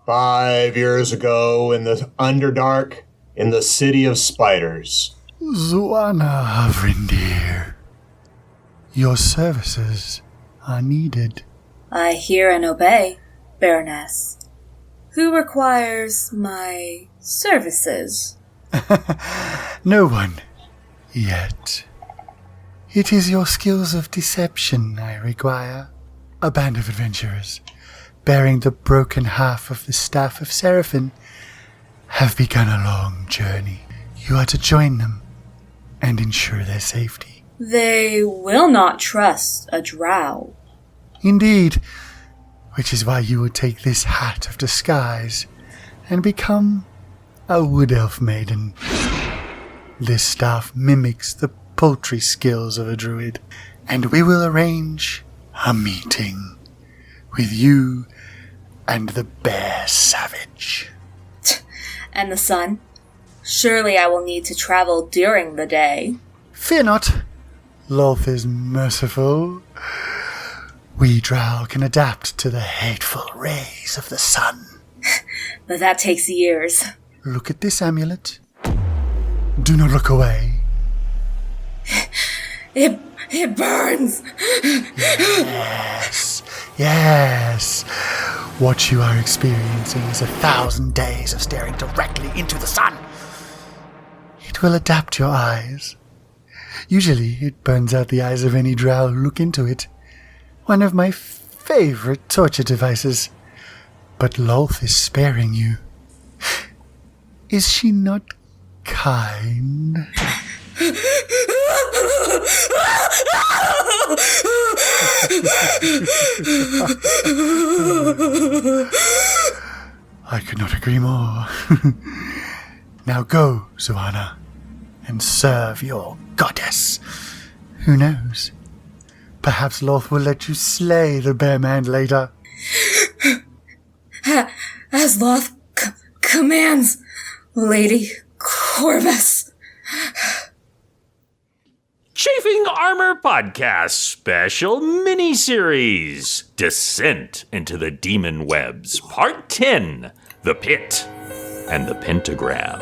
5 years ago in the Underdark, in the City of Spiders. Zuana Havrindir, your services are needed. I hear and obey, Baroness. Who requires my services? No one, yet. It is your skills of deception I require. A band of adventurers, bearing the broken half of the Staff of Seraphim, have begun a long journey. You are to join them and ensure their safety. They will not trust a Drow. Indeed, which is why you will take this hat of disguise and become a wood elf maiden. This staff mimics the poultry skills of a druid, and we will arrange a meeting with you and the bear savage. And the sun? Surely I will need to travel during the day. Fear not. Lolth is merciful. We Drow can adapt to the hateful rays of the sun. But that takes years. Look at this amulet. Do not look away. It burns! Yes. What you are experiencing is 1,000 days of staring directly into the sun. It will adapt your eyes. Usually it burns out the eyes of any drow who look into it. One of my favorite torture devices. But Lolth is sparing you. Is she not kind? I could not agree more. Now go, Zuana, and serve your goddess. Who knows? Perhaps Lolth will let you slay the bear man later. As Lolth commands, Lady Corvus. Chafing Armor Podcast Special Miniseries Descent into the Demon Webs Part 10 The Pit and the Pentagram.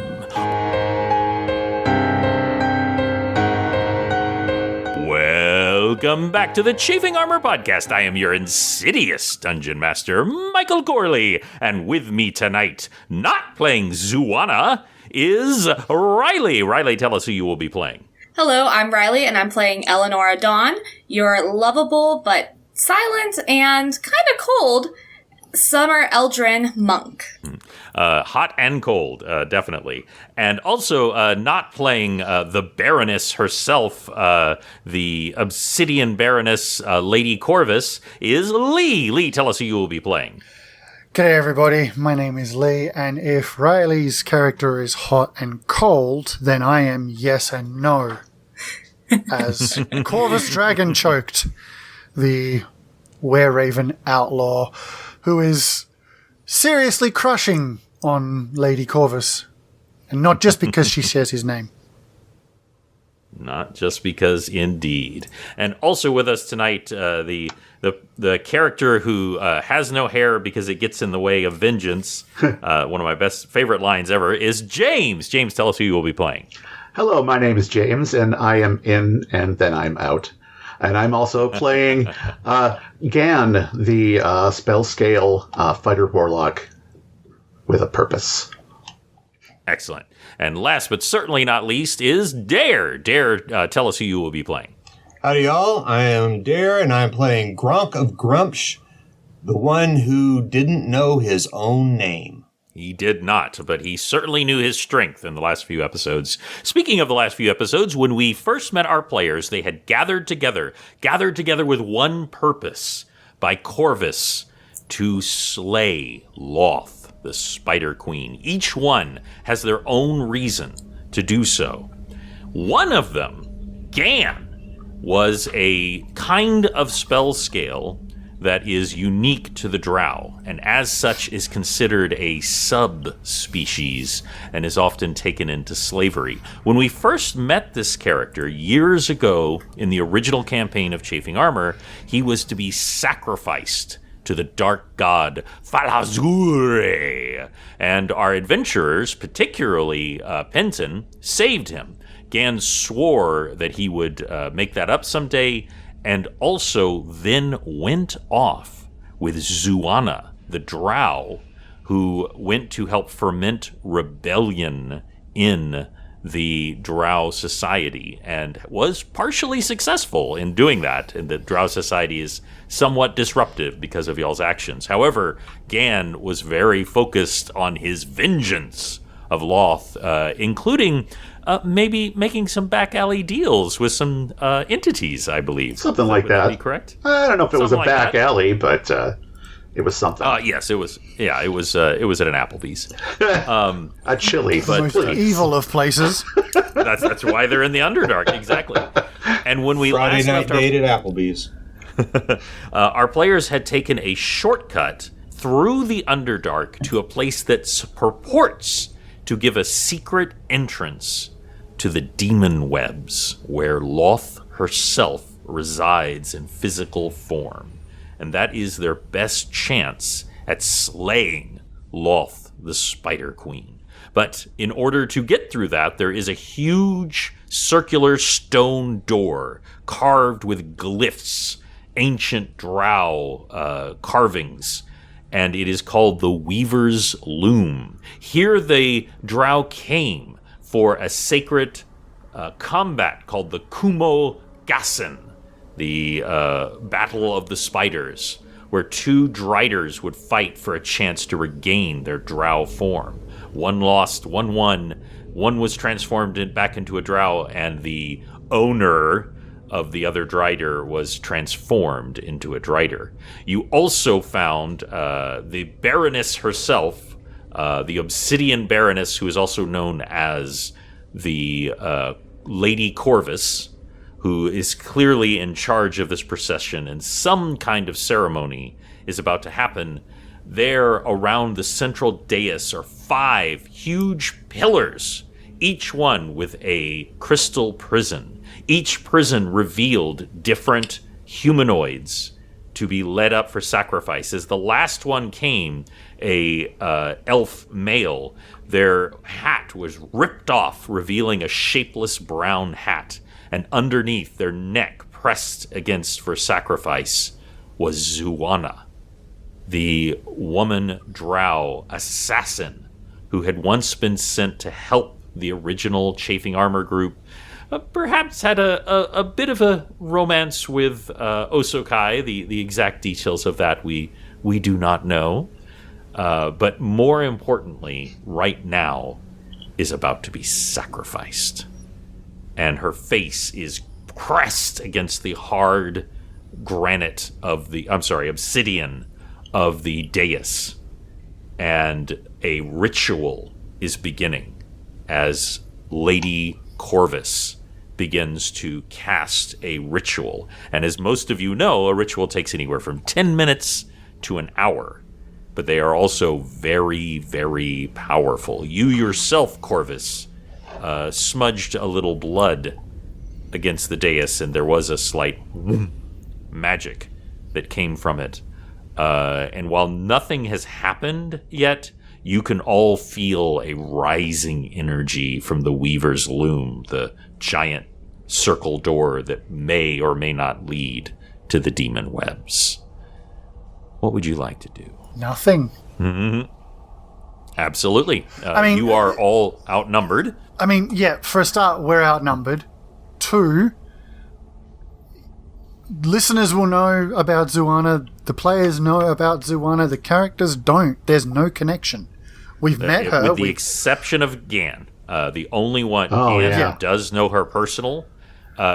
Welcome back to the Chafing Armor Podcast. I am your insidious Dungeon Master, Michael Gorley, and with me tonight, not playing Zuana, is Riley. Riley, tell us who you will be playing. Hello, I'm Riley, and I'm playing Elenora Dawn, your lovable but silent and kind of cold Summer Eldrin monk. Hot and cold, definitely. And also not playing the Baroness herself, the Obsidian Baroness, Lady Corvus, is Lee. Lee, tell us who you will be playing. G'day everybody, my name is Lee, and if Riley's character is hot and cold, then I am yes and no. As Corvus Dragonchoked, the were-raven outlaw, who is seriously crushing on Lady Corvus. And not just because she shares his name. Not just because, indeed. And also with us tonight, the character who has no hair because it gets in the way of vengeance, one of my favorite lines ever, is James. James, tell us who you will be playing. Hello, my name is James, and I am in and then I'm out. And I'm also playing Gan, the spell scale fighter warlock with a purpose. Excellent. And last but certainly not least is Dare. Dare, tell us who you will be playing. Howdy, y'all. I am Dare, and I'm playing Gronk of Grumpsh, the one who didn't know his own name. He did not, but he certainly knew his strength in the last few episodes. Speaking of the last few episodes, when we first met our players, they had gathered together with one purpose, by Corvus, to slay Loth, the Spider Queen. Each one has their own reason to do so. One of them, Gan, was a kind of spell scale that is unique to the Drow, and as such is considered a subspecies and is often taken into slavery. When we first met this character years ago in the original campaign of Chafing Armor, he was to be sacrificed to the dark god Falazure. And our adventurers, particularly Penton, saved him. Gan swore that he would make that up someday, and also then went off with Zuana, the Drow, who went to help ferment rebellion in the Drow society and was partially successful in doing that. And the Drow society is somewhat disruptive because of y'all's actions. However, Gan was very focused on his vengeance of Loth, including maybe making some back alley deals with some entities, I believe. Something like that. Would that be correct? I don't know if it was a Something like back that. alley, but it was something. Yes, it was. Yeah, it was at an Applebee's. A chili, The but most please. evil of places. That's why they're in the Underdark, exactly. And when we Friday last night left our date at Applebee's. our players had taken a shortcut through the Underdark to a place that purports to give a secret entrance to the demon webs, where Loth herself resides in physical form. And that is their best chance at slaying Loth, the Spider Queen. But in order to get through that, there is a huge circular stone door carved with glyphs, ancient Drow carvings, and it is called the Weaver's Loom. Here the Drow came for a sacred combat called the Kumo Gassen, the Battle of the Spiders, where two Driders would fight for a chance to regain their Drow form. One lost, one won. One was transformed back into a Drow, and the owner of the other Drider was transformed into a Drider. You also found the Baroness herself, the Obsidian Baroness, who is also known as the Lady Corvus, who is clearly in charge of this procession, and some kind of ceremony is about to happen. There, around the central dais, are 5 huge pillars, each one with a crystal prison. Each prison revealed different humanoids to be led up for sacrifice. As the last one came, a elf male, their hat was ripped off, revealing a shapeless brown hat. And underneath their neck, pressed against for sacrifice, was Zuana, the woman Drow assassin who had once been sent to help the original Chafing Armor group. Perhaps had a bit of a romance with Osokai. The exact details of that we do not know. But more importantly, right now, is about to be sacrificed. And her face is pressed against the hard granite of the, obsidian of the dais. And a ritual is beginning as Lady Corvus begins to cast a ritual. And as most of you know, a ritual takes anywhere from 10 minutes to an hour. But they are also very, very powerful. You yourself, Corvus, smudged a little blood against the dais, and there was a slight magic that came from it. And while nothing has happened yet, you can all feel a rising energy from the Weaver's Loom, the giant circle door that may or may not lead to the demon webs. What would you like to do? Nothing. Mm-hmm. Absolutely. you are all outnumbered. Yeah, for a start, we're outnumbered. 2, listeners will know about Zuana, the players know about Zuana, the characters don't. There's no connection. We've met her. With the exception of Gan. The only one yeah. who does know her personal,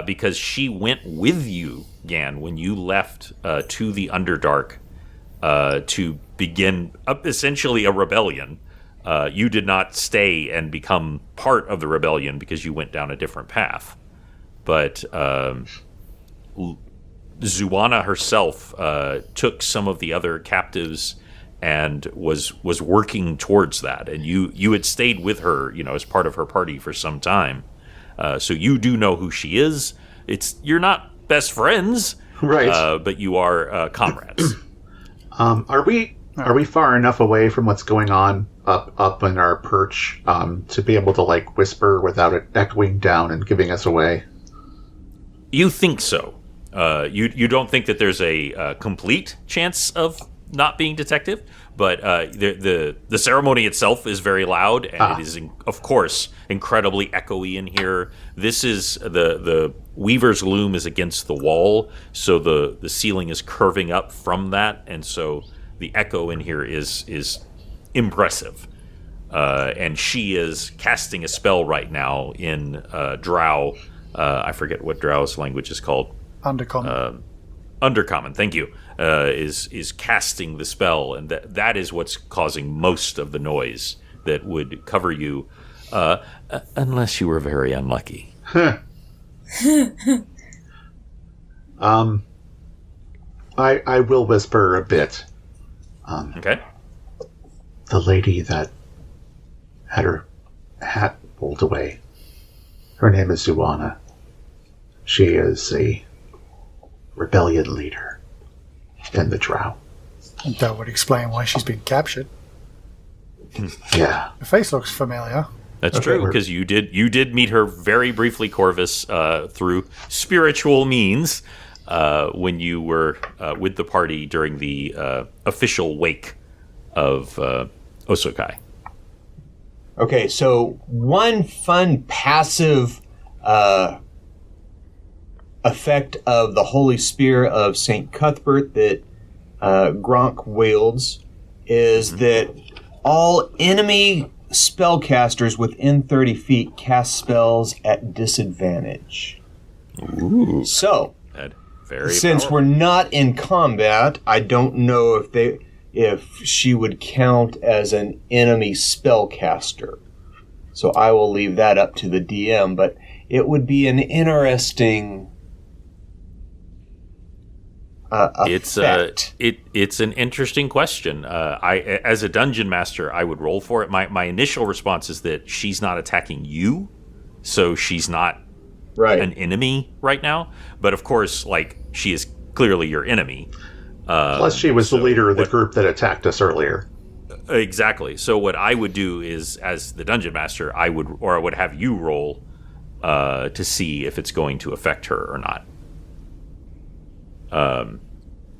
because she went with you, Gan, when you left to the Underdark to begin essentially a rebellion. You did not stay and become part of the rebellion because you went down a different path. But Zuana herself took some of the other captives and was working towards that. And you had stayed with her, as part of her party for some time. So you do know who she is. You're not best friends, Right. but you are comrades. Are we far enough away from what's going on up in our perch to be able to like whisper without it echoing down and giving us away? You think so. You don't think that there's a complete chance of not being detected, but the ceremony itself is very loud, and it is, of course, incredibly echoey in here. This is the Weaver's Loom is against the wall, so the ceiling is curving up from that, and so the echo in here is impressive. And she is casting a spell right now in Drow. I forget what Drow's language is called. Undercommon. Undercommon, thank you. Is casting the spell, and that is what's causing most of the noise that would cover you, unless you were very unlucky. I will whisper a bit. Okay. The lady that had her hat pulled away. Her name is Zuana. She is a rebellion leader in the Drow. That would explain why she's been captured. Yeah. The face looks familiar. That's true, because you did meet her very briefly, Corvus, through spiritual means when you were with the party during the official wake of Osokai. Okay, so one fun passive effect of the Holy Spear of St. Cuthbert that Gronk wields is that all enemy spellcasters within 30 feet cast spells at disadvantage. Ooh. So, very since powerful. we're not in combat, I don't know if she would count as an enemy spellcaster. So I will leave that up to the DM, but it would be an interesting effect. It's an interesting question. I, as a dungeon master, I would roll for it. My initial response is that she's not attacking you, so she's not an enemy right now. But of course, like, she is clearly your enemy. Plus, she was the leader of the group that attacked us earlier. Exactly. So what I would do is, as the dungeon master, I would have you roll to see if it's going to affect her or not.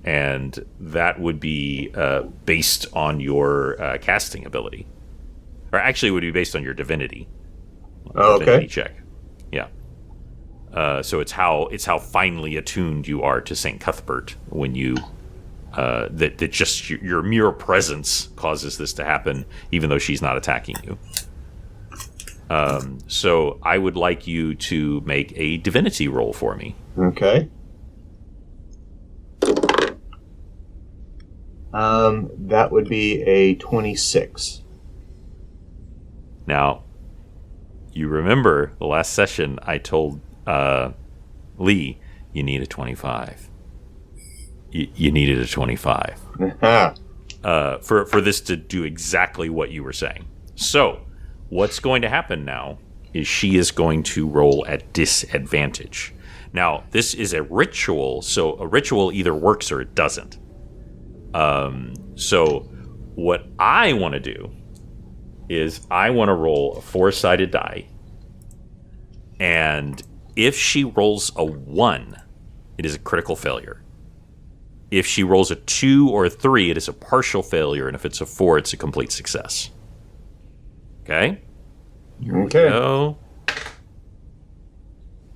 And that would be based on your casting ability, or actually, it would be based on your divinity. Divinity check. Yeah. So it's how finely attuned you are to Saint Cuthbert when you that just your mere presence causes this to happen, even though she's not attacking you. So I would like you to make a divinity roll for me. Okay. That would be a 26. Now, you remember the last session I told Lee, you need a 25. You needed a 25 for this to do exactly what you were saying. So, what's going to happen now is she is going to roll at disadvantage. Now, this is a ritual, so a ritual either works or it doesn't. So, what I want to do is I want to roll a 4-sided die, and if she rolls a 1, it is a critical failure. If she rolls a 2 or a 3, it is a partial failure, and if it's a 4, it's a complete success. Okay? Here we go.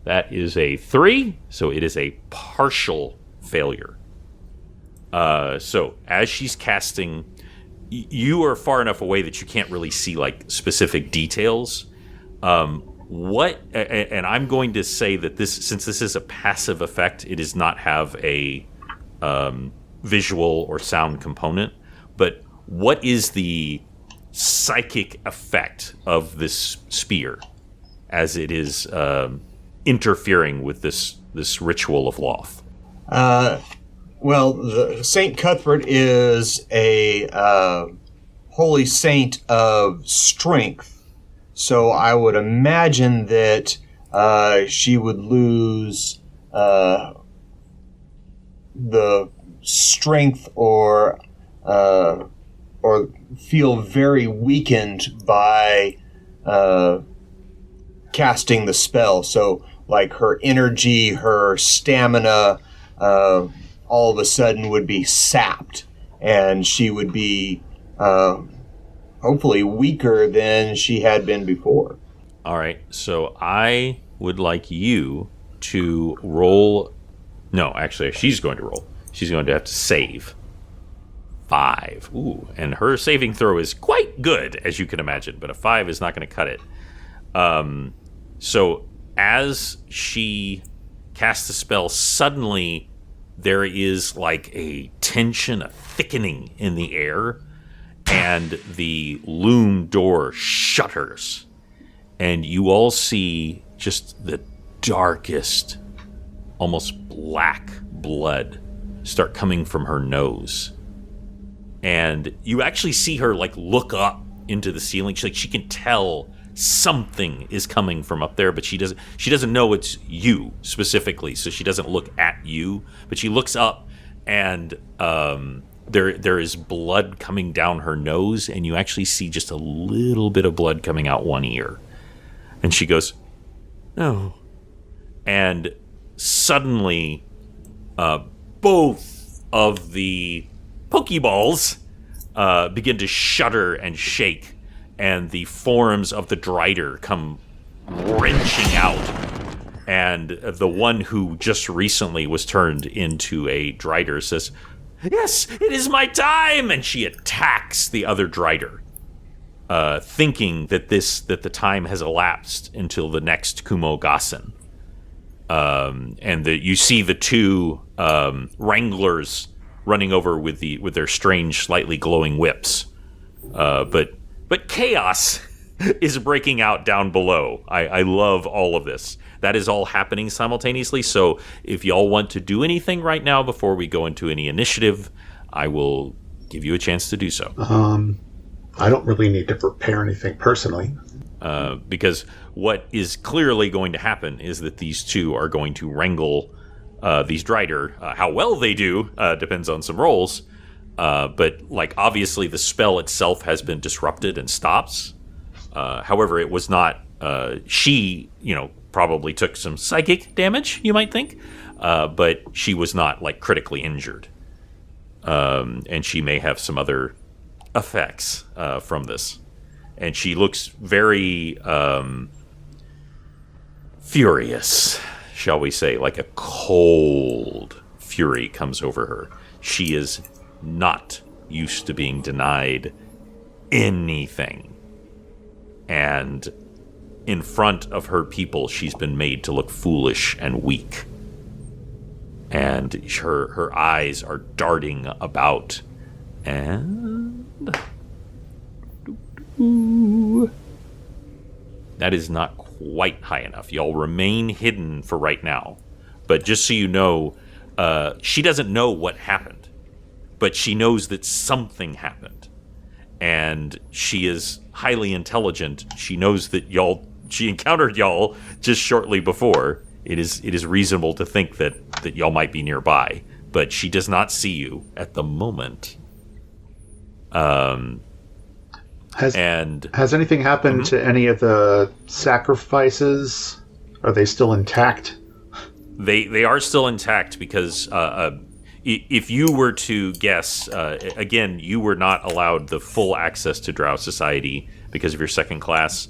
That is a 3, so it is a partial failure. So, as she's casting, you are far enough away that you can't really see, like, specific details. And I'm going to say that since this is a passive effect, it does not have a visual or sound component, but what is the psychic effect of this spear as it is interfering with this ritual of Loth? Well, the Saint Cuthbert is a holy saint of strength, so I would imagine that she would lose the strength or feel very weakened by casting the spell. So, like, her energy, her stamina, all of a sudden would be sapped, and she would be hopefully weaker than she had been before. All right, so I would like you to roll. No, actually, she's going to roll. She's going to have to save 5. Ooh, and her saving throw is quite good, as you can imagine, but a 5 is not going to cut it. So as she casts the spell, suddenly there is like a tension, a thickening in the air, and the loom door shutters. And you all see just the darkest, almost black blood start coming from her nose. And you actually see her like look up into the ceiling. She can tell something is coming from up there, but she doesn't know it's you specifically, so she doesn't look at you, but she looks up, and there is blood coming down her nose, and you actually see just a little bit of blood coming out one ear. And she goes, "No." And suddenly both of the Pokeballs begin to shudder and shake, and the forms of the Drider come wrenching out. And the one who just recently was turned into a Drider says, "Yes, it is my time!" And she attacks the other Drider, thinking that the time has elapsed until the next Kumo Gassen. And you see the two Wranglers running over with their strange, slightly glowing whips. But chaos is breaking out down below. I love all of this. That is all happening simultaneously. So if y'all want to do anything right now before we go into any initiative, I will give you a chance to do so. I don't really need to prepare anything personally. Because what is clearly going to happen is that these two are going to wrangle these Drider. How well they do depends on some rolls. But, like, obviously the spell itself has been disrupted and stops. However, it was not... she, probably took some psychic damage, you might think. But she was not, like, critically injured. And she may have some other effects from this. And she looks very furious, shall we say. Like a cold fury comes over her. She is not used to being denied anything. And in front of her people, she's been made to look foolish and weak. And her eyes are darting about. And... that is not quite high enough. Y'all remain hidden for right now. But just so you know, she doesn't know what happened. But she knows that something happened. And she is highly intelligent. She knows that she encountered y'all just shortly before. It is reasonable to think that y'all might be nearby. But she does not see you at the moment. Has anything happened to any of the sacrifices? Are they still intact? They are still intact because if you were to guess, again, you were not allowed the full access to Drow society because of your second class.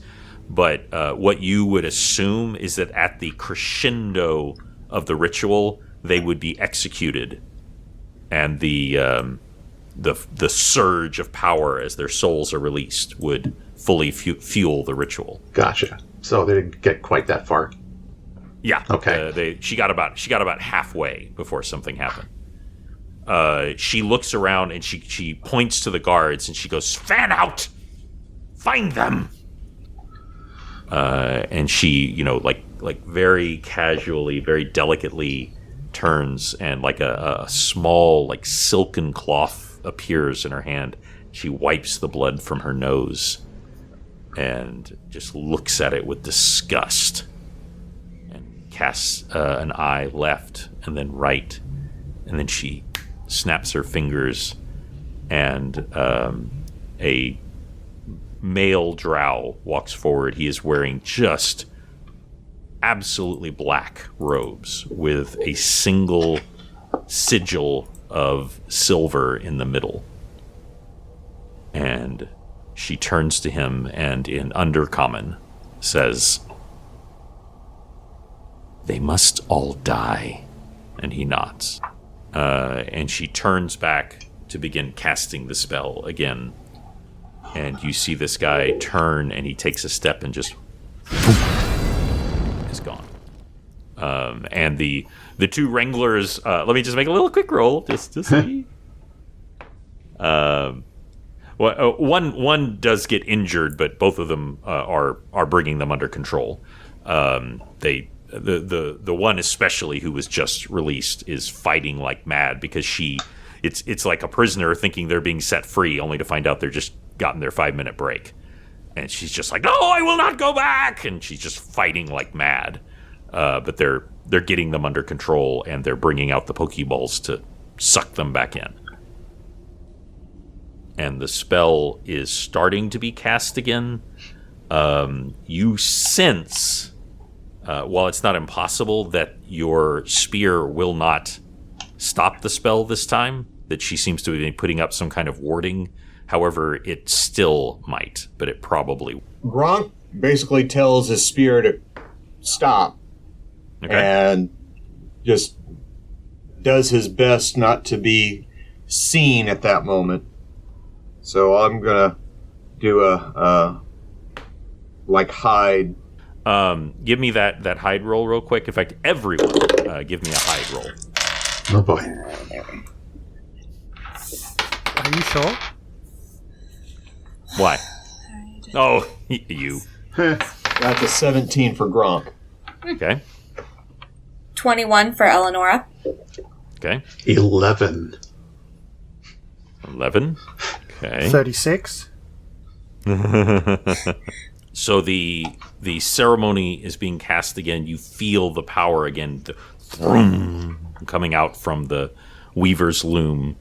But what you would assume is that at the crescendo of the ritual, they would be executed, and the surge of power as their souls are released would fully fuel the ritual. Gotcha. So they didn't get quite that far. Yeah. Okay. She got about halfway before something happened. She looks around and she points to the guards and she goes, "Fan out! Find them!" And she, like very casually, very delicately turns, and like a small, like silken cloth appears in her hand. She wipes the blood from her nose and just looks at it with disgust and casts an eye left and then right, and then she snaps her fingers, and a male drow walks forward. He is wearing just absolutely black robes with a single sigil of silver in the middle. And she turns to him and in Undercommon says, "They must all die." And he nods. And she turns back to begin casting the spell again. And you see this guy turn, and he takes a step and just is gone. And the two wranglers. Let me just make a little quick roll just to see. One does get injured, but both of them are bringing them under control. The one especially who was just released is fighting like mad because it's like a prisoner thinking they're being set free, only to find out they're just gotten their 5-minute break. And she's just like, "No, I will not go back!" And she's just fighting like mad. But they're getting them under control, and they're bringing out the Pokeballs to suck them back in. And the spell is starting to be cast again. You sense, while it's not impossible, that your spear will not stop the spell this time, that she seems to be putting up some kind of warding. However, it still might, but it probably... Gronk basically tells his spear to stop. Okay. And just does his best not to be seen at that moment. So I'm gonna do a hide. Give me that hide roll real quick. In fact, everyone, give me a hide roll. Oh boy. Are you sure? Why? Oh, you. That's a 17 for Gronk. Okay. 21 for Elenora. Okay. 11. 11. Okay. 36. So the ceremony is being cast again. You feel the power again, the coming out from the Weaver's loom.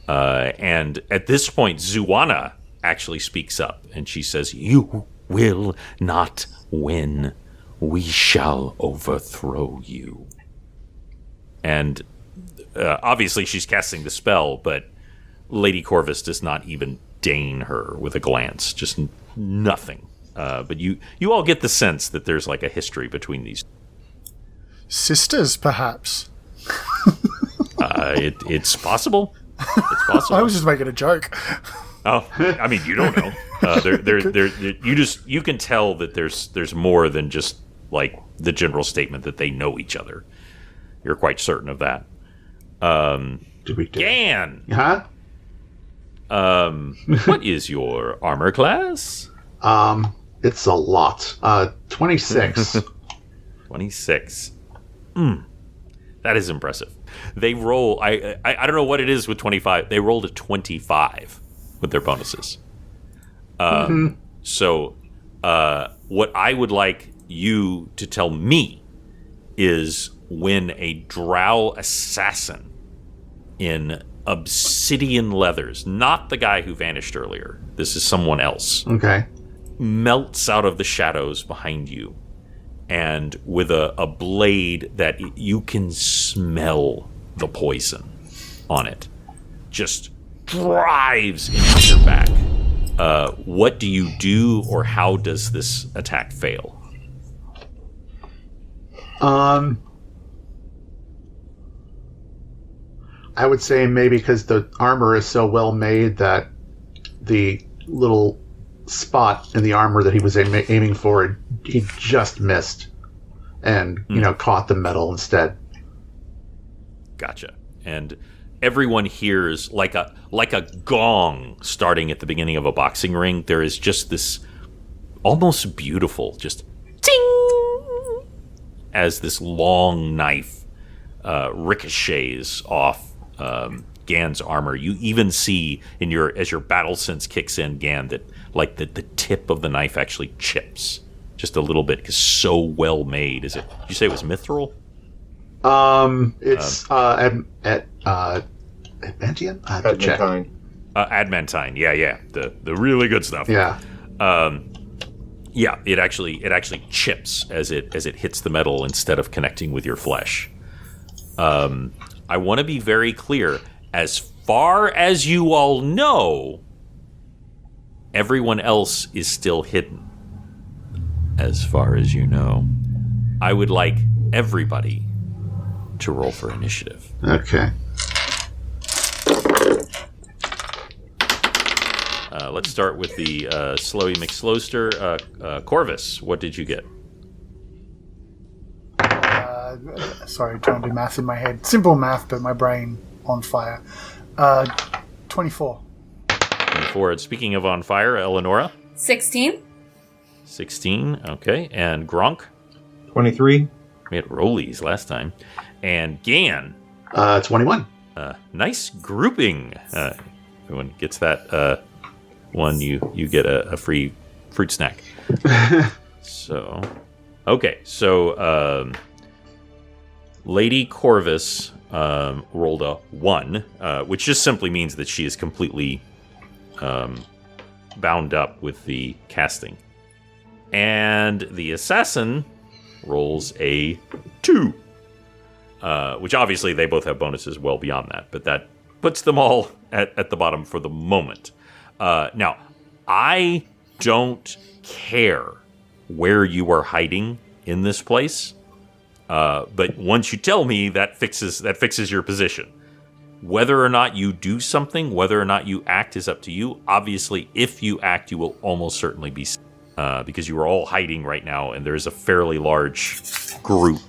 And at this point, Zuana actually speaks up, and she says, "You will not win. We shall overthrow you." And obviously she's casting the spell, but Lady Corvus does not even deign her with a glance. Just nothing. But you all get the sense that there's like a history between these. Sisters, perhaps. It's possible. It's possible. I was just making a joke. Oh, I mean, you don't know. You can tell that there's more than just like the general statement that they know each other. You're quite certain of that. Gan. Huh? What is your armor class? It's a lot. 26. 26. That is impressive. They roll. I don't know what it is with 25. They rolled a 25 with their bonuses. So, what I would like you to tell me is when a Drow assassin in obsidian leathers, not the guy who vanished earlier, this is someone else, Okay. melts out of the shadows behind you, and with a blade that you can smell the poison on it, just drives into your back. What do you do, or how does this attack fail? I would say maybe because the armor is so well made that the little spot in the armor that he was aiming for, he just missed, and caught the metal instead. Gotcha. And everyone hears like a gong starting at the beginning of a boxing ring. There is just this almost beautiful, just ting, as this long knife ricochets off Gan's armor. You even see as your battle sense kicks in, Gan, that like the tip of the knife actually chips just a little bit because so well made. Is it? Did you say it was mithril? It's at Adventium? I have to check. Adamantine. Yeah. The really good stuff. Yeah. Yeah, it actually chips as it hits the metal instead of connecting with your flesh. I want to be very clear. As far as you all know, everyone else is still hidden. As far as you know, I would like everybody to roll for initiative. Okay. Let's start with the Slowy McSlowster. Corvus, what did you get? Sorry, trying to do math in my head. Simple math, but my brain on fire. 24. 24. And speaking of on fire, Elenora? 16. 16, okay. And Gronk? 23. We had rollies last time. And Gan? 21. Nice grouping. Everyone gets that one, you get a free fruit snack. So, okay. So, Lady Corvus rolled a 1, which just simply means that she is completely bound up with the casting. And the assassin rolls a 2, which obviously they both have bonuses well beyond that, but that puts them all at the bottom for the moment. Now, I don't care where you are hiding in this place, but once you tell me, that fixes your position. Whether or not you do something, whether or not you act is up to you. Obviously, if you act, you will almost certainly be because you are all hiding right now, and there's a fairly large group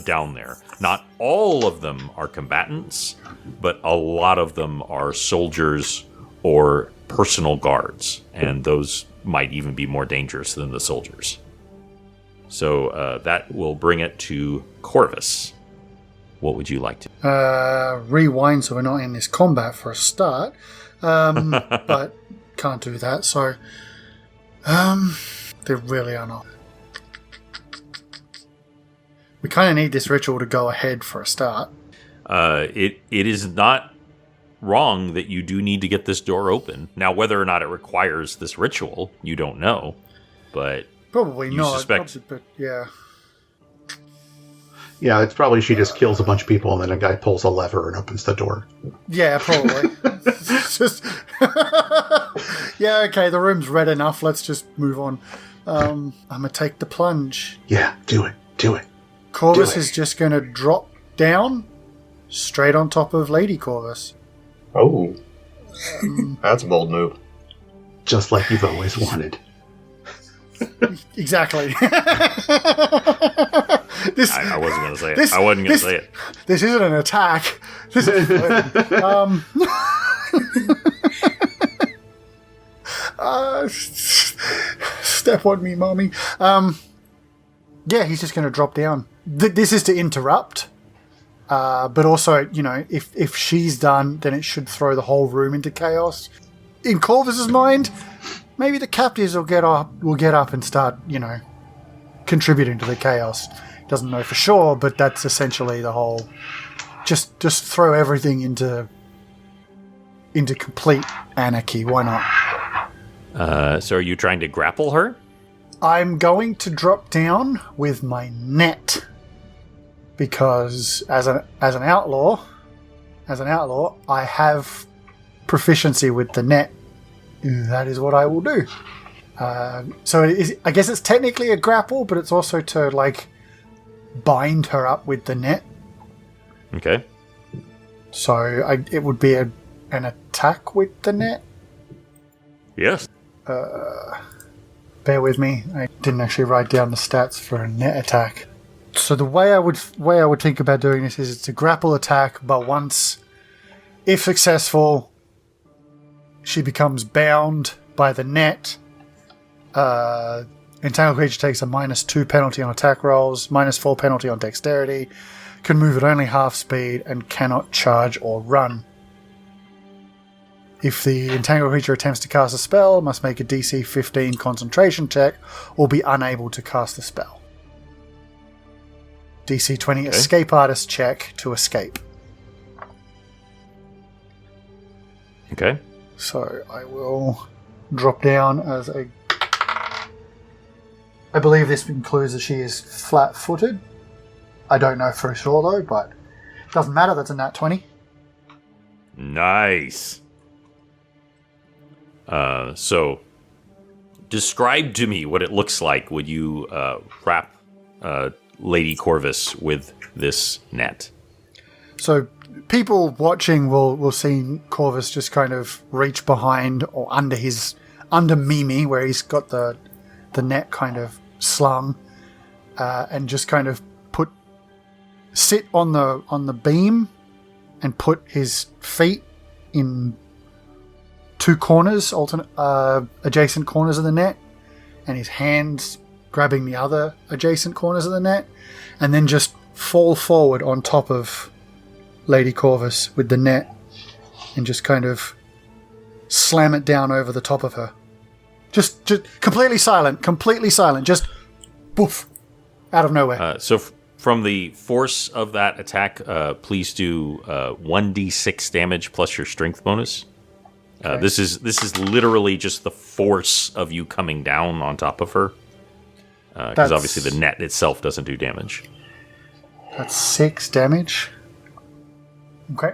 down there. Not all of them are combatants, but a lot of them are soldiers or personal guards, and those might even be more dangerous than the soldiers. So that will bring it to Corvus. What would you like to? Rewind so we're not in this combat for a start, but can't do that. So, they really are not. We kind of need this ritual to go ahead for a start. It is not wrong that you do need to get this door open. Now, whether or not it requires this ritual, you don't know, but probably you not. Suspect. But yeah. Yeah, it's probably she just kills a bunch of people and then a guy pulls a lever and opens the door. Yeah, probably. Just yeah, okay, the room's red enough. Let's just move on. I'm going to take the plunge. Yeah, do it. Corvus is just going to drop down straight on top of Lady Corvus. Oh. That's a bold move. Just like you've always wanted. Exactly. I wasn't going to say it. I wasn't going to say it. This isn't an attack. This is step on me, mommy. Yeah, he's just going to drop down. This is to interrupt. But also, if she's done, then it should throw the whole room into chaos. In Corvus's mind, maybe the captives will get up and start, contributing to the chaos. Doesn't know for sure, but that's essentially the whole. Just throw everything into complete anarchy. Why not? So are you trying to grapple her? I'm going to drop down with my net. Because as an outlaw, I have proficiency with the net. That is what I will do. So I guess it's technically a grapple, but it's also to bind her up with the net. Okay. So it would be an attack with the net. Yes. Bear with me. I didn't actually write down the stats for a net attack. So the way I would think about doing this is it's a grapple attack, but once, if successful, she becomes bound by the net. Entangled creature takes a -2 penalty on attack rolls, -4 penalty on dexterity, can move at only half speed, and cannot charge or run. If the entangled creature attempts to cast a spell, must make a DC 15 concentration check, or be unable to cast the spell. DC 20 escape artist check to escape. Okay. So I will drop down as a... I believe this includes that she is flat-footed. I don't know for sure, though, but it doesn't matter. That's a nat 20. Nice. So, describe to me what it looks like when you wrap Lady Corvus with this net. So people watching will see Corvus just kind of reach behind or under Mimi, where he's got the net kind of slung, and just kind of sit on the beam and put his feet in two corners, adjacent corners of the net, and his hands grabbing the other adjacent corners of the net, and then just fall forward on top of Lady Corvus with the net and just kind of slam it down over the top of her. Just completely silent, just poof, out of nowhere. From the force of that attack, please do 1d6 damage plus your strength bonus. Okay. This is literally just the force of you coming down on top of her. Because obviously the net itself doesn't do damage. That's 6 damage. Okay.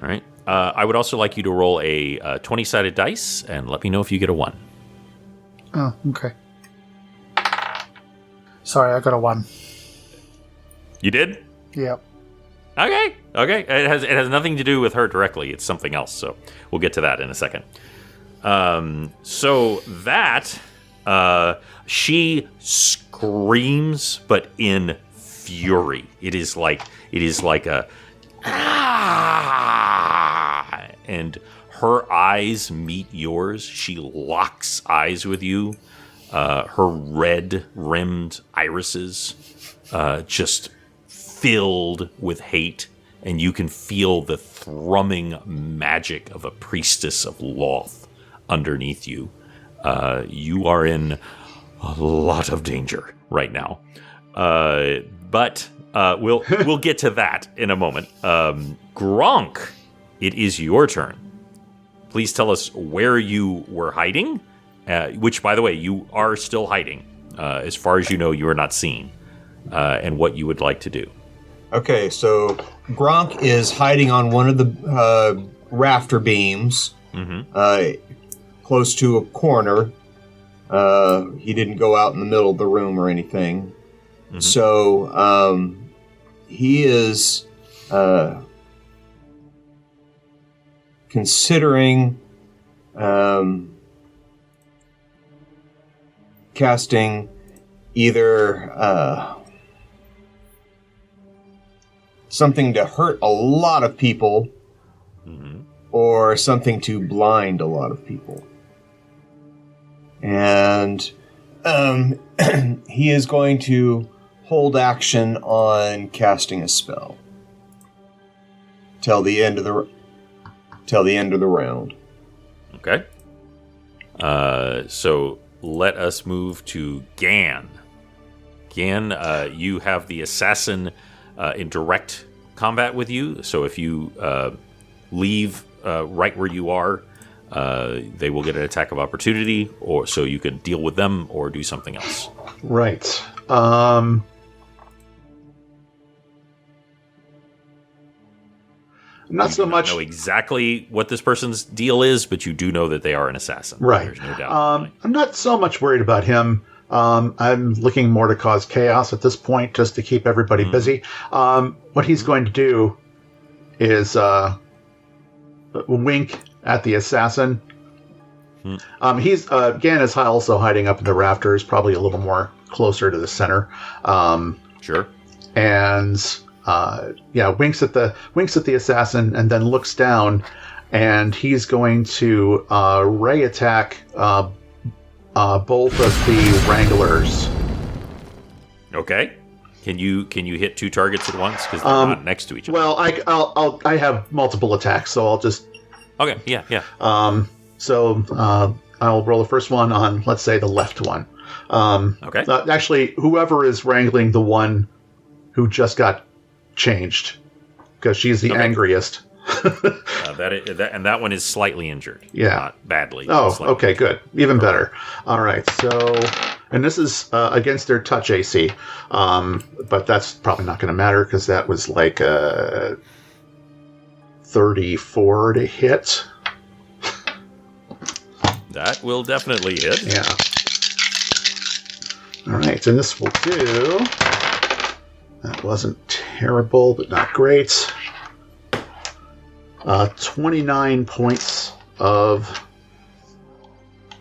All right. I would also like you to roll a 20-sided dice and let me know if you get a 1. Oh, okay. Sorry, I got a 1. You did? Yep. Okay. It has nothing to do with her directly. It's something else. So we'll get to that in a second. So that she screams, but in fury. It is like a ah, and her eyes meet yours. She locks eyes with you. Her red-rimmed irises just filled with hate, and you can feel the thrumming magic of a priestess of Loth underneath you. You are in a lot of danger right now. But we'll get to that in a moment. Gronk, it is your turn. Please tell us where you were hiding, which, by the way, you are still hiding. As far as you know, you are not seen, and what you would like to do. Okay, so Gronk is hiding on one of the rafter beams, close to a corner. He didn't go out in the middle of the room or anything. Mm-hmm. So he is considering casting either something to hurt a lot of people or something to blind a lot of people. And he is going to hold action on casting a spell till the end of the round. Okay. So let us move to Gan. Gan, you have the assassin in direct combat with you. So if you leave right where you are, they will get an attack of opportunity, or so you can deal with them or do something else. Right. Not so much. Know exactly what this person's deal is, but you do know that they are an assassin. Right. There's no doubt. I'm not so much worried about him. I'm looking more to cause chaos at this point, just to keep everybody busy. What he's going to do is wink at the assassin. He's Gan is also hiding up in the rafters, probably a little more closer to the center. Sure. And winks at the assassin, and then looks down, and he's going to ray attack both of the Wranglers. Okay. Can you hit two targets at once because they're not next to each other? Well, I have multiple attacks, so I'll just. Okay. Yeah. So I'll roll the first one on, let's say, the left one. Okay. Actually, whoever is wrangling the one who just got changed, because she's the angriest. That one is slightly injured. Yeah. Not badly. Oh, Slightly. okay, good. Even better. All right, so... And this is against their touch AC. But that's probably not going to matter because that was like a 34 to hit. That will definitely hit. Yeah. All right, and this will do... That wasn't terrible, but not great. 29 points of,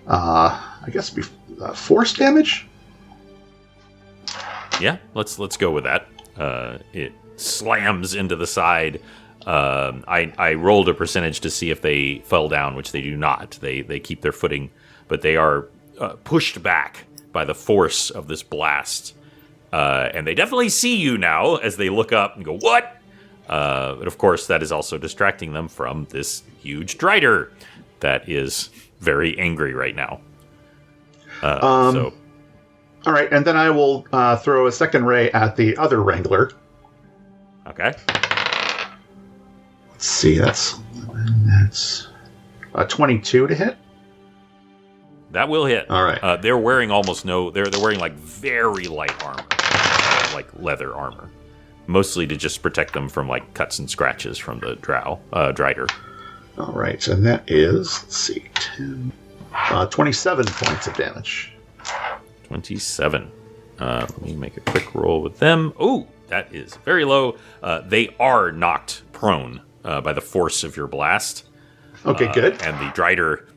I guess, force damage? Yeah, let's go with that. It slams into the side. I rolled a percentage to see if they fell down, which they do not. They keep their footing, but they are pushed back by the force of this blast. And they definitely see you now as they look up and go, "What?" But of course, that is also distracting them from this huge Drider that is very angry right now. So, all right, and then I will throw a second ray at the other Wrangler. Okay. Let's see, that's 22 to hit. That will hit. All right. They're wearing almost no. They're wearing like very light armor, like leather armor, mostly to just protect them from like cuts and scratches from the Drider. All right, and that is, let's see, 10, 27 points of damage. 27. Let me make a quick roll with them. Oh, that is very low. They are knocked prone by the force of your blast. Okay, good. And the Drider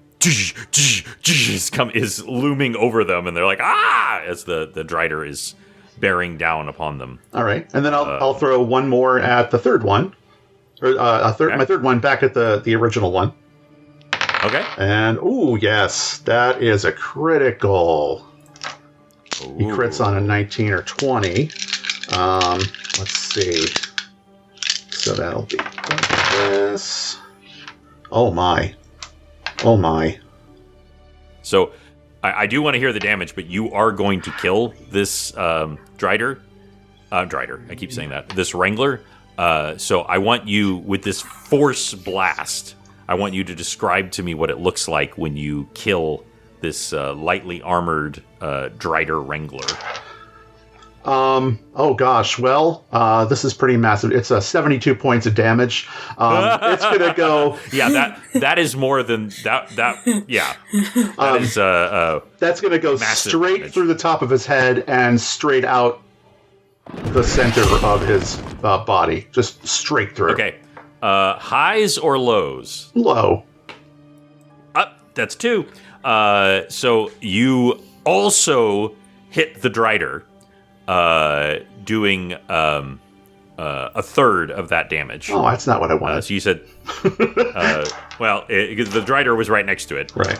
is looming over them, and they're like, "Ah!" as the Drider is bearing down upon them. All right, and then I'll throw one more at the third one, or my third one back at the original one. Okay. And ooh, yes, that is a critical. Ooh. He crits on a 19 or 20. Let's see. So that'll be like this. Oh my. Oh my. So I do want to hear the damage, but you are going to kill this Drider. Drider, I keep saying that. This Wrangler. So I want you, with this force blast, I want you to describe to me what it looks like when you kill this lightly armored Drider Wrangler. Oh gosh, well, this is pretty massive. It's 72 points of damage. It's gonna go. Yeah, that is more than that. Yeah, that is that's gonna go straight damage. through the top of his head and straight out the center of his body, just straight through. Okay, highs or lows? Low. That's 2. So you also hit the Drider. Doing a third of that damage. Oh, that's not what I wanted. So you said, well, the Drider was right next to it. Right.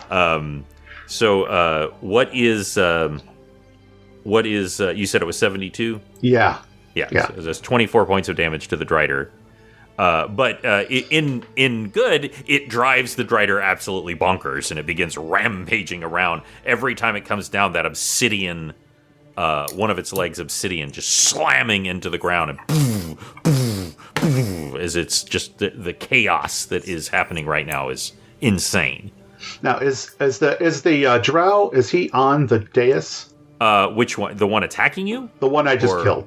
So what is you said it was 72? Yeah. Yeah. So there's 24 points of damage to the Drider. But in good, it drives the Drider absolutely bonkers, and it begins rampaging around. Every time it comes down, that obsidian... one of its legs, obsidian, just slamming into the ground, and boom, boom, boom, as it's just the chaos that is happening right now is insane. Now, is the Drow, is he on the dais? Which one? The one attacking you? The one I just killed.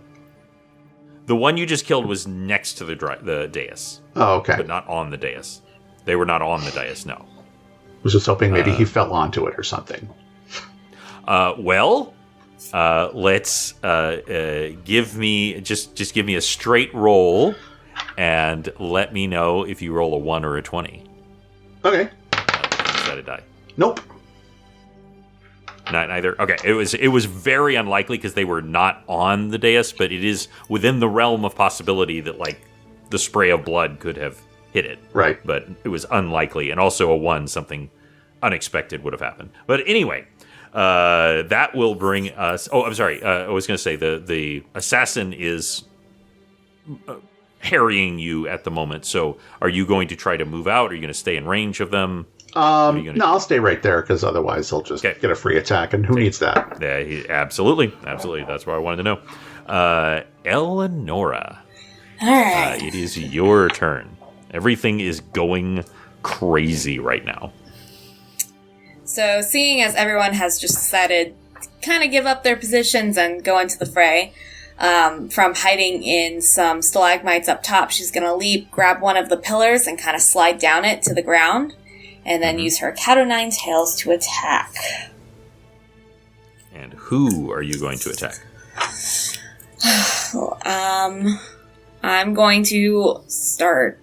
The one you just killed was next to the dais. Oh, okay. But not on the dais. They were not on the dais, no. I was just hoping maybe he fell onto it or something. Let's give me a straight roll, and let me know if you roll a 1 or a 20. Okay. Set a die. Nope. Not neither. Okay, it was very unlikely because they were not on the dais, but it is within the realm of possibility that like the spray of blood could have hit it. Right. But it was unlikely, and also a 1, something unexpected would have happened. But anyway. That will bring us... Oh, I'm sorry. I was going to say the assassin is harrying you at the moment. So are you going to try to move out? Are you going to stay in range of them? No, I'll stay right there because otherwise he'll just get a free attack, and who needs that? Yeah, absolutely. Absolutely. That's what I wanted to know. Elenora. All right. It is your turn. Everything is going crazy right now. So, seeing as everyone has just decided to kind of give up their positions and go into the fray, from hiding in some stalagmites up top, she's going to leap, grab one of the pillars, and kind of slide down it to the ground, and then use her cat o' nine tails to attack. And who are you going to attack? I'm going to start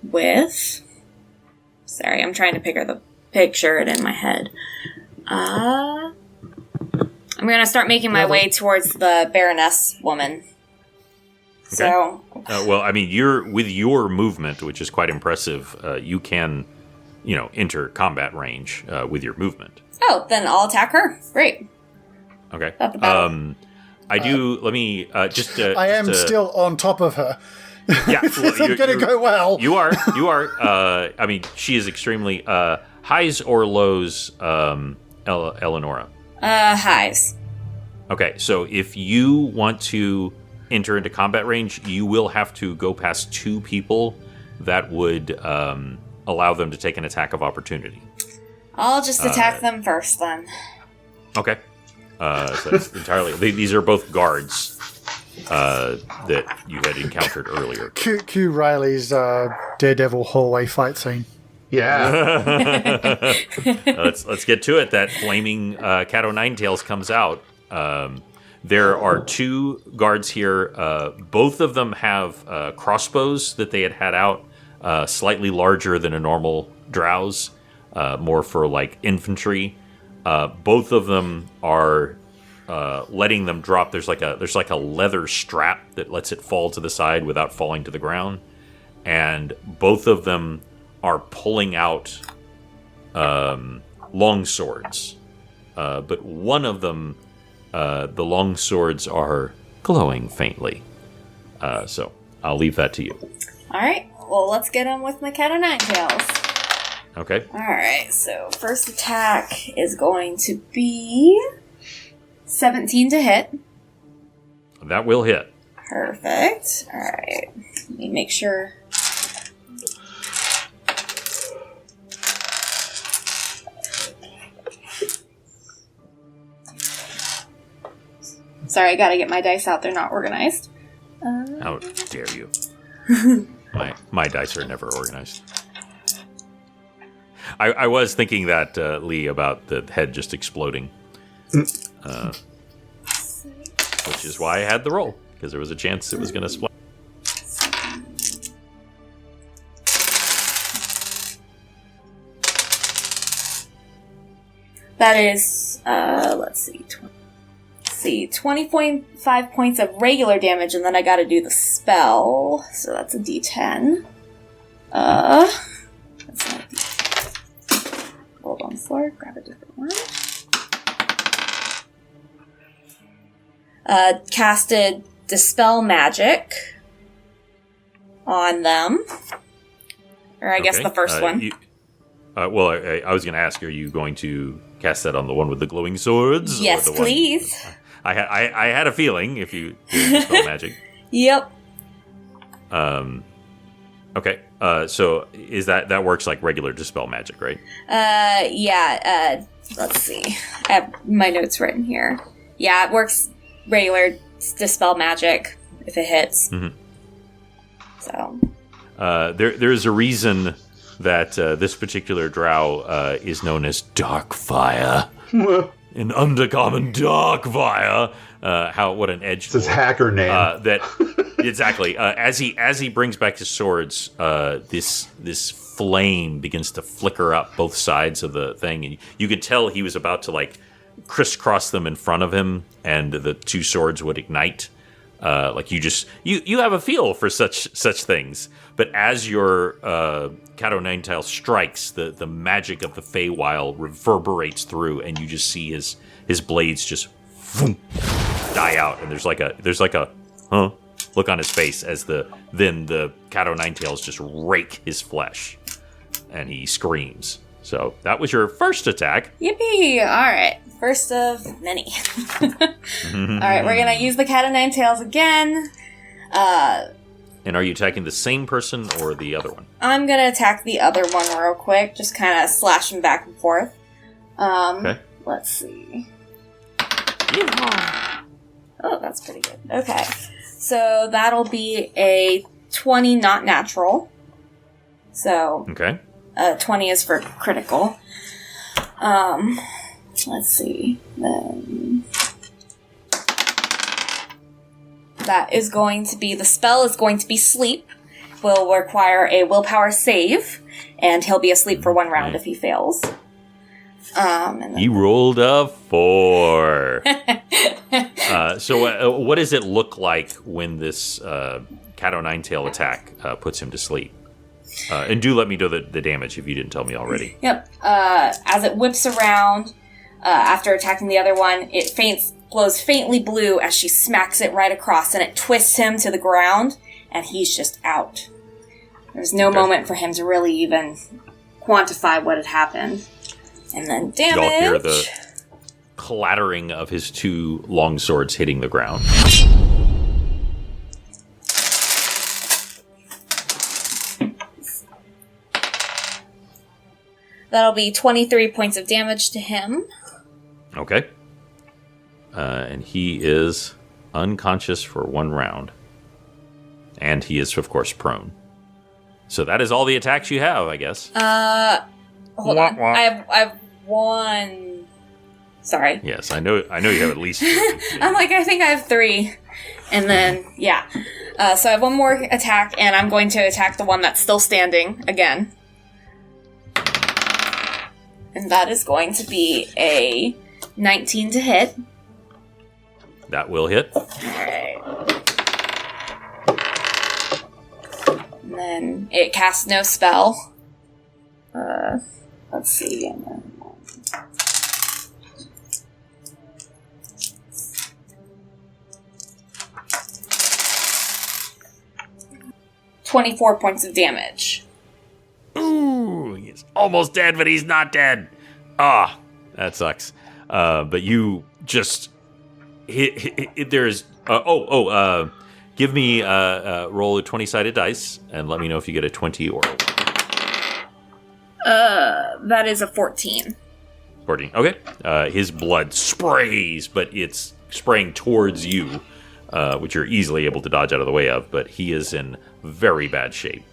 with... Sorry, I'm trying to picture it in my head. I'm going to start making my way towards the Baroness woman. Okay. So... well, I mean, with your movement, which is quite impressive, you can, enter combat range with your movement. Oh, then I'll attack her. Great. Okay. Let me just... I am still on top of her. Yeah. This isn't going to go well. You are. I mean, she is extremely... highs or lows, Elenora? Highs. Okay, so if you want to enter into combat range, you will have to go past 2 people that would allow them to take an attack of opportunity. I'll just attack them first, then. Okay. So that's entirely... These are both guards that you had encountered earlier. Q Riley's Daredevil hallway fight scene. Yeah. Let's get to it. That flaming cat o' nine tails comes out. There are 2 guards here. Both of them have crossbows that they had out, slightly larger than a normal Drow's, more for like infantry. Both of them are letting them drop. There's like a leather strap that lets it fall to the side without falling to the ground, and both of them are pulling out long swords. But one of them, the long swords are glowing faintly. So I'll leave that to you. All right. Well, let's get him with my cat o' nine tails. Okay. All right. So first attack is going to be 17 to hit. That will hit. Perfect. All right. Let me make sure. Sorry, I gotta get my dice out. They're not organized. How dare you? My dice are never organized. I was thinking that, Lee, about the head just exploding. Which is why I had the roll, because there was a chance it was going to split. That is, let's see, 20.5 points of regular damage, and then I gotta do the spell, so that's a d10. That's not rolled on the floor, grab a different one. Casted Dispel Magic on them. Or I guess the first one. I was going to ask, are you going to cast that on the one with the glowing swords? Yes, please. I had a feeling if you did Dispel Magic. Yep. Okay. So is that works like regular Dispel Magic, right? Yeah. Let's see. I have my notes written here. Yeah, it works regular Dispel Magic if it hits. Mm-hmm. So. There's a reason that this particular Drow is known as Darkfire. An undercommon Darkfire. What an edge. It's his hacker name. Exactly. As he brings back his swords, this flame begins to flicker up both sides of the thing, and you could tell he was about to like crisscross them in front of him, and the 2 swords would ignite. Like you have a feel for such things. But as your cat o' nine tails strikes, the magic of the Feywild reverberates through, and you just see his blades just die out, and there's like a look on his face as the cat o' nine tails just rake his flesh, and he screams. So that was your first attack. Yippee! All right, first of many. All right, we're gonna use the cat o' nine tails again. And are you attacking the same person or the other one? I'm going to attack the other one real quick. Just kind of slash him back and forth. Okay. Let's see. Yeehaw. Oh, that's pretty good. Okay. So that'll be a 20 not natural. So Okay. 20 is for critical. Let's see. Then that is going to be, the spell is going to be sleep. Will require a willpower save, and he'll be asleep for 1 round if he fails. And then He rolled a 4. So what does it look like when this Cat o' Nine Tail attack puts him to sleep? And do let me know the damage if you didn't tell me already. Yep. As it whips around, after attacking the other one, it glows faintly blue as she smacks it right across, and it twists him to the ground, and he's just out. There's no moment for him to really even quantify what had happened. And then damage. Y'all hear the clattering of his 2 long swords hitting the ground. That'll be 23 points of damage to him. Okay. And he is unconscious for 1 round. And he is, of course, prone. So that is all the attacks you have, I guess. Hold on. I have 1. Sorry. Yes, I know you have at least 3. I'm like, I think I have 3. And then, yeah. So I have 1 more attack, and I'm going to attack the one that's still standing again. And that is going to be a 19 to hit. That will hit. Alright. And then it casts no spell. Let's see. 24 points of damage. Ooh, he's almost dead, but he's not dead. Ah, that sucks. But you just there's give me roll a 20-sided dice and let me know if you get a 20 or a 1. That is a 14. 14. Okay. His blood sprays, but it's spraying towards you, which you're easily able to dodge out of the way of, but he is in very bad shape.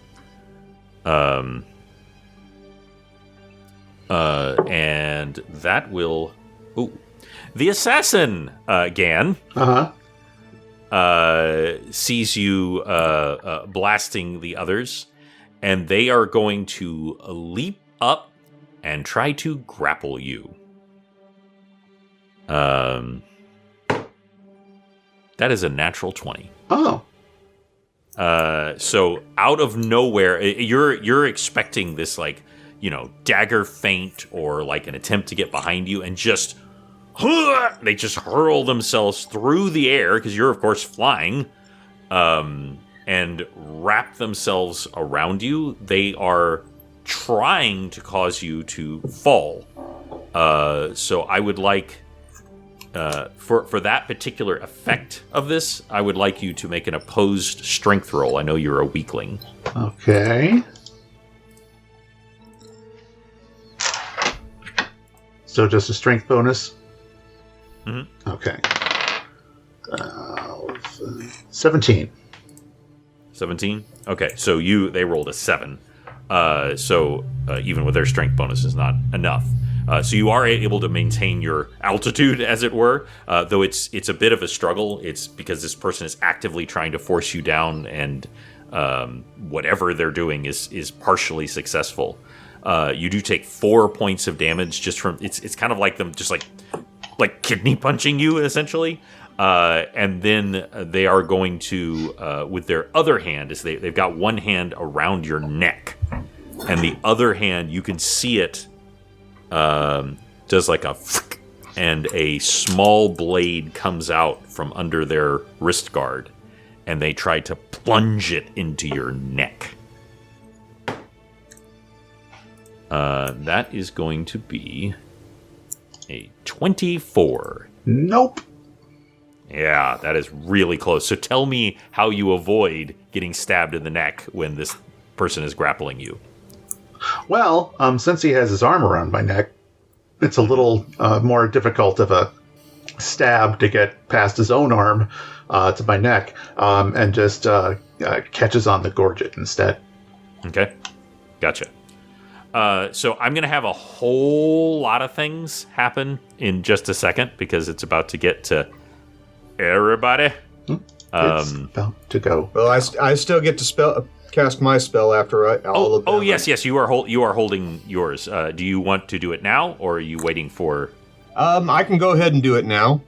And that will... Ooh. The assassin, Gan, sees you blasting the others, and they are going to leap up and try to grapple you. That is a natural 20. Oh. So out of nowhere, you're expecting this, like, dagger feint or like an attempt to get behind you, and just they just hurl themselves through the air because you're of course flying, and wrap themselves around you. They are trying to cause you to fall. So I would like, for that particular effect of this, I would like you to make an opposed strength roll. I know you're a weakling. Okay. So just a strength bonus? Mm-hmm. Okay. 17. 17? Okay, so they rolled a 7. So even with their strength bonus is not enough. So you are able to maintain your altitude, as it were, though it's a bit of a struggle. It's because this person is actively trying to force you down, and whatever they're doing is partially successful. You do take 4 points of damage just from... It's kind of like them just like kidney punching you, essentially. And then they are going to, with their other hand, they've got one hand around your neck, and the other hand, you can see it does like a frick, and a small blade comes out from under their wrist guard, and they try to plunge it into your neck. That is going to be a 24. Nope. Yeah, that is really close. So tell me how you avoid getting stabbed in the neck when this person is grappling you. Well, since he has his arm around my neck, it's a little more difficult of a stab to get past his own arm to my neck, and just catches on the gorget instead. Okay, gotcha. So I'm going to have a whole lot of things happen in just a second because it's about to get to everybody. It's about to go. Well, I still get to cast my spell after all of them. Oh, yes, you are holding yours. Do you want to do it now, or are you waiting for... I can go ahead and do it now.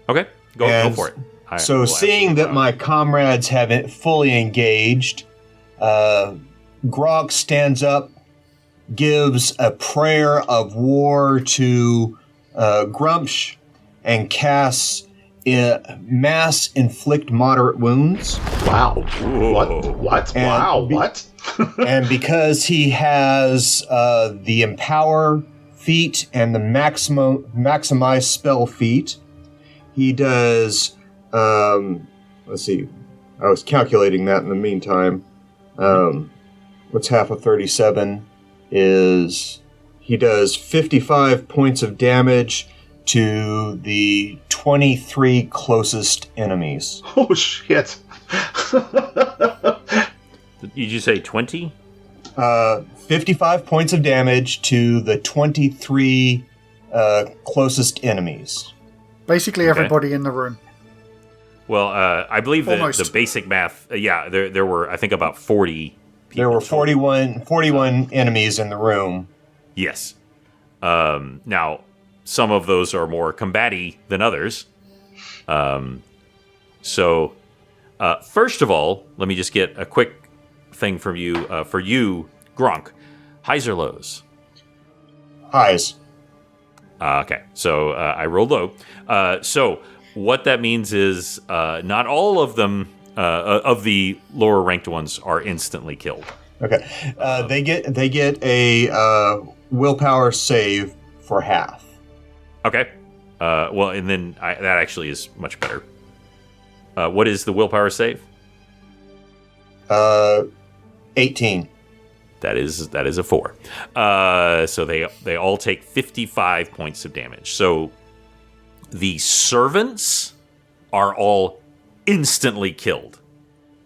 Okay, go for it. So seeing that my comrades haven't fully engaged, Gronk stands up, gives a prayer of war to Grumpsh, and casts mass inflict moderate wounds. Wow. Whoa. What? And Wow. What? And because he has the Empower feat and the Maximize spell feat, he does... let's see. I was calculating that in the meantime. What's half of 37 is... He does 55 points of damage to the 23 closest enemies. Oh, shit. Did you say 20? 55 points of damage to the 23 closest enemies. Basically everybody in the room. Well, I believe Almost. the basic math... there were, I think, about 40 people. There were total. 41 enemies in the room. Yes. Now, some of those are more combaty than others. So, first of all, let me just get a quick thing from you. For you, Gronk, highs or lows? Highs. Okay, so I rolled low. So what that means is not all of them, of the lower ranked ones, are instantly killed. Okay. They get a willpower save for half. Okay. Well, and then that actually is much better. What is the willpower save? 18. That is a 4. So they all take 55 points of damage. So the servants are all instantly killed.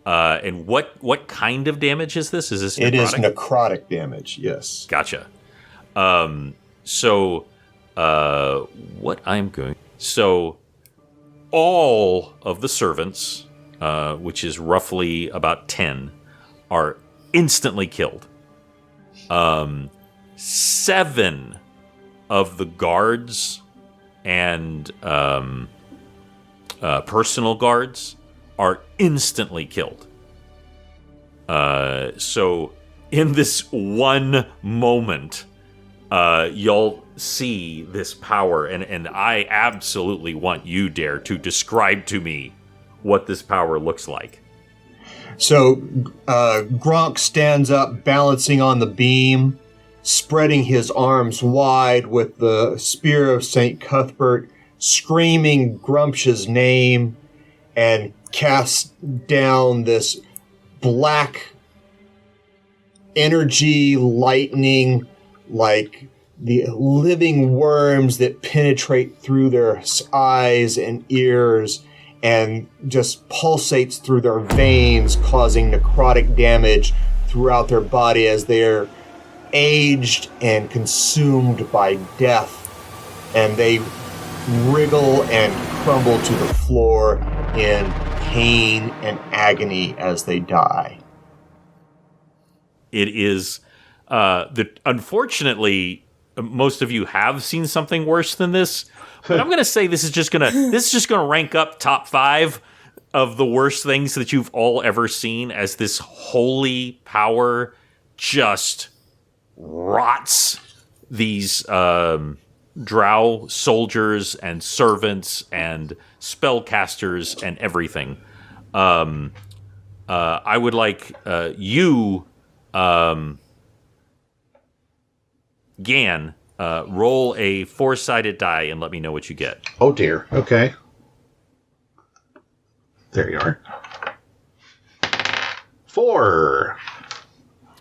And what kind of damage is this? Is this necrotic? It is necrotic damage, yes. Gotcha. So what I'm going... So all of the servants, which is roughly about 10, are instantly killed. 7 of the guards and personal guards are instantly killed. So in this one moment, y'all see this power, and I absolutely want you, Dare, to describe to me what this power looks like. So Gronk stands up, balancing on the beam, spreading his arms wide with the spear of St. Cuthbert, screaming Grumpsh's name, and casts down this black energy lightning, like the living worms that penetrate through their eyes and ears and just pulsates through their veins, causing necrotic damage throughout their body as they're aged and consumed by death. And they wriggle and crumble to the floor in pain and agony as they die. It is... unfortunately, most of you have seen something worse than this, but I'm going to say this is just going to rank up top 5 of the worst things that you've all ever seen, as this holy power just rots these drow soldiers and servants and spellcasters and everything. I would like you, Gan, roll a 4-sided die and let me know what you get. Oh, dear. Okay. There you are. 4.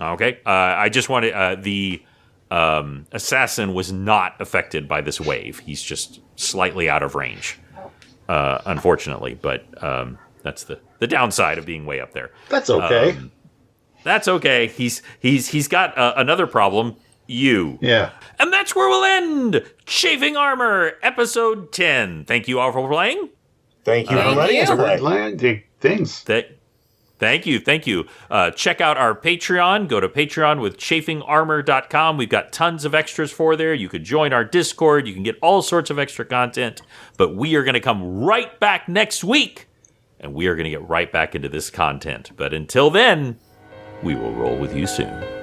Okay. I just wanted the assassin was not affected by this wave. He's just slightly out of range, unfortunately. But that's the downside of being way up there. That's okay. That's okay. He's got another problem. You. Yeah. And that's where we'll end Chafing Armor, episode 10. Thank you all for playing. Thank you for letting us play. Things. Thank you. Check out our Patreon. Go to Patreon with chafingarmor.com. We've got tons of extras for there. You could join our Discord. You can get all sorts of extra content. But we are going to come right back next week, and we are going to get right back into this content. But until then, we will roll with you soon.